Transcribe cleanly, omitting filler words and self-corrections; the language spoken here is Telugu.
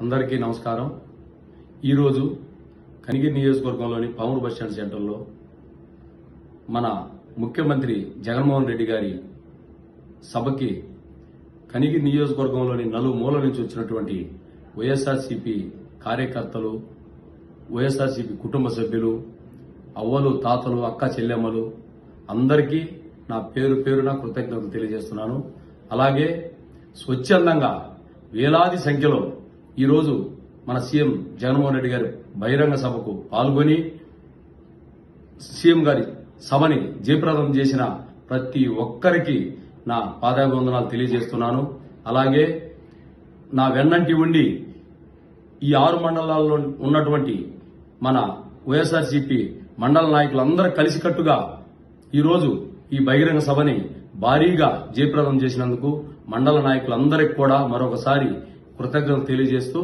అందరికీ నమస్కారం. ఈరోజు కనిగిరి నియోజకవర్గంలోని పామూరు బస్టాండ్ సెంటర్లో మన ముఖ్యమంత్రి జగన్మోహన్ రెడ్డి గారి సభకి కనిగిరి నియోజకవర్గంలోని నలుమూల నుంచి వచ్చినటువంటి వైఎస్ఆర్సీపీ కార్యకర్తలు, వైఎస్ఆర్సీపీ కుటుంబ సభ్యులు, అవ్వలు, తాతలు, అక్క, చెల్లెమ్మలు అందరికీ నా పేరున కృతజ్ఞతలు తెలియజేస్తున్నాను. అలాగే స్వచ్ఛందంగా వేలాది సంఖ్యలో ఈరోజు మన సీఎం జగన్మోహన్ రెడ్డి గారి బహిరంగ సభకు పాల్గొని సీఎం గారి సభని జయప్రదం చేసిన ప్రతి ఒక్కరికి నా పాదాభివందనాలు తెలియజేస్తున్నాను. అలాగే నా వెన్నంటి ఉండి ఈ 6 మండలాల్లో ఉన్నటువంటి మన వైఎస్ఆర్సీపీ మండల నాయకులందరూ కలిసికట్టుగా ఈరోజు ఈ బహిరంగ సభని భారీగా జయప్రదం చేసినందుకు మండల నాయకులందరికీ కూడా మరొకసారి కృతజ్ఞతలు తెలియజేస్తూ